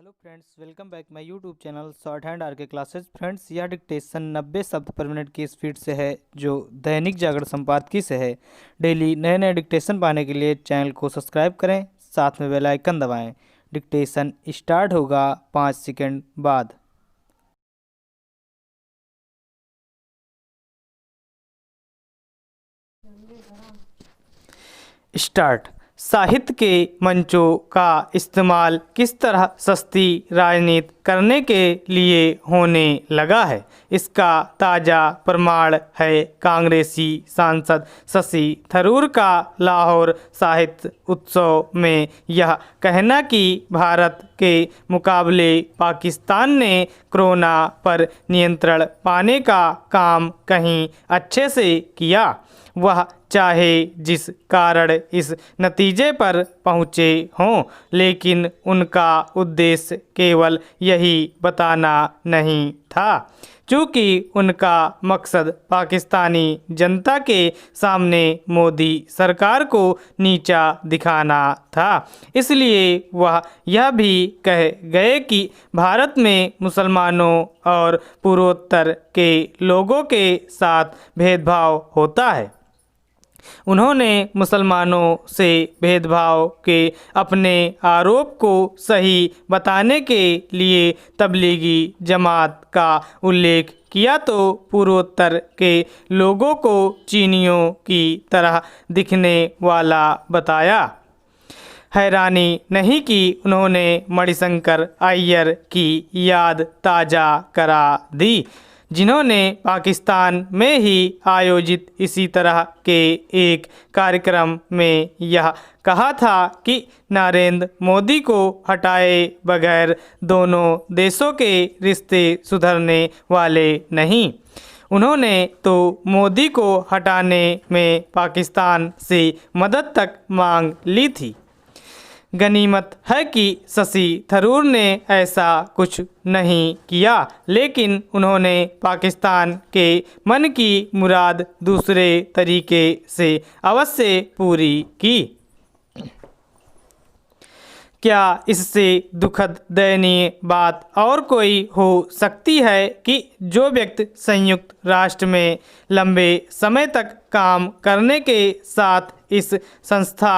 Hello friends, welcome back my YouTube channel shorthand R K classes. Friends, यह dictation 90 शब्द पर minute की speed से है, जो दैनिक जागरण संपादकीय से है। डेली नए नए डिक्टेशन पाने के लिए चैनल को सब्सक्राइब करें, साथ में बेल आइकन दबाएं। डिक्टेशन स्टार्ट होगा 5 सेकंड बाद। स्टार्ट। साहित्य के मंचों का इस्तेमाल किस तरह सस्ती राजनीति करने के लिए होने लगा है, इसका ताज़ा प्रमाण है कांग्रेसी सांसद शशि थरूर का लाहौर साहित्य उत्सव में यह कहना कि भारत के मुकाबले पाकिस्तान ने कोरोना पर नियंत्रण पाने का काम कहीं अच्छे से किया। वह चाहे जिस कारण इस नतीजे पर पहुँचे हों, लेकिन उनका उद्देश्य केवल यही बताना नहीं था, चूँकि उनका मकसद पाकिस्तानी जनता के सामने मोदी सरकार को नीचा दिखाना था। इसलिए वह यह भी कह गए कि भारत में मुसलमानों और पूर्वोत्तर के लोगों के साथ भेदभाव होता है। उन्होंने मुसलमानों से भेदभाव के अपने आरोप को सही बताने के लिए तबलीगी जमात का उल्लेख किया तो पूर्वोत्तर के लोगों को चीनियों की तरह दिखने वाला बताया। हैरानी नहीं कि उन्होंने मणिशंकर अय्यर की याद ताज़ा करा दी, जिन्होंने पाकिस्तान में ही आयोजित इसी तरह के एक कार्यक्रम में यह कहा था कि नरेंद्र मोदी को हटाए बगैर दोनों देशों के रिश्ते सुधरने वाले नहीं। उन्होंने तो मोदी को हटाने में पाकिस्तान से मदद तक मांग ली थी। गनीमत है कि शशि थरूर ने ऐसा कुछ नहीं किया, लेकिन उन्होंने पाकिस्तान के मन की मुराद दूसरे तरीके से अवश्य पूरी की। क्या इससे दुखद दयनीय बात और कोई हो सकती है कि जो व्यक्ति संयुक्त राष्ट्र में लंबे समय तक काम करने के साथ इस संस्था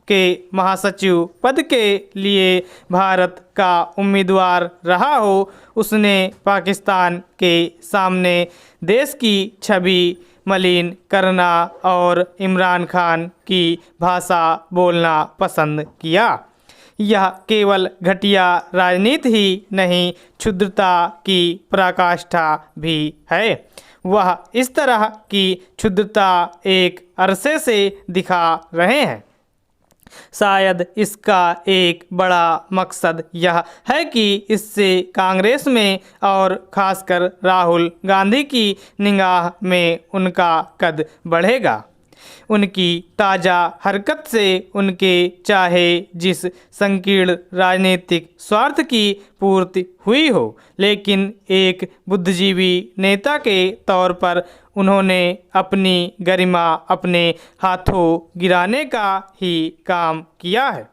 के महासचिव पद के लिए भारत का उम्मीदवार रहा हो, उसने पाकिस्तान के सामने देश की छवि मलिन करना और इमरान खान की भाषा बोलना पसंद किया। यह केवल घटिया राजनीति ही नहीं, क्षुद्रता की पराकाष्ठा भी है। वह इस तरह की क्षुद्रता एक अरसे से दिखा रहे हैं। शायद इसका एक बड़ा मकसद यह है कि इससे कांग्रेस में और खासकर राहुल गांधी की निगाह में उनका कद बढ़ेगा। उनकी ताज़ा हरकत से उनके चाहे जिस संकीर्ण राजनीतिक स्वार्थ की पूर्ति हुई हो, लेकिन एक बुद्धिजीवी नेता के तौर पर उन्होंने अपनी गरिमा अपने हाथों गिराने का ही काम किया है।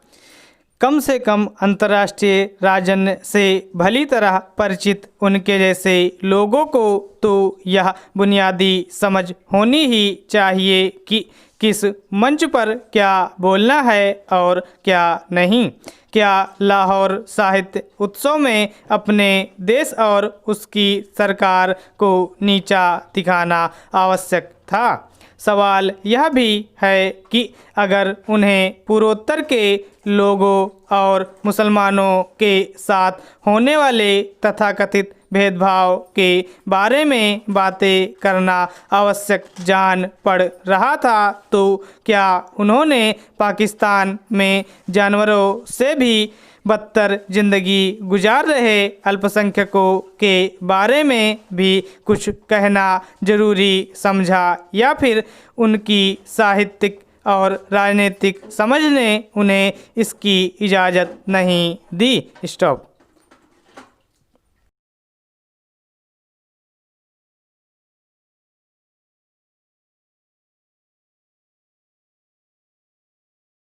कम से कम अंतर्राष्ट्रीय राजनीति से भली तरह परिचित उनके जैसे लोगों को तो यह बुनियादी समझ होनी ही चाहिए कि किस मंच पर क्या बोलना है और क्या नहीं। क्या लाहौर साहित्य उत्सव में अपने देश और उसकी सरकार को नीचा दिखाना आवश्यक था? सवाल यह भी है कि अगर उन्हें पूर्वोत्तर के लोगों और मुसलमानों के साथ होने वाले तथाकथित भेदभाव के बारे में बातें करना आवश्यक जान पड़ रहा था, तो क्या उन्होंने पाकिस्तान में जानवरों से भी बदतर जिंदगी गुजार रहे अल्पसंख्यकों के बारे में भी कुछ कहना जरूरी समझा, या फिर उनकी साहित्यिक और राजनीतिक समझ ने उन्हें इसकी इजाज़त नहीं दी? स्टॉप।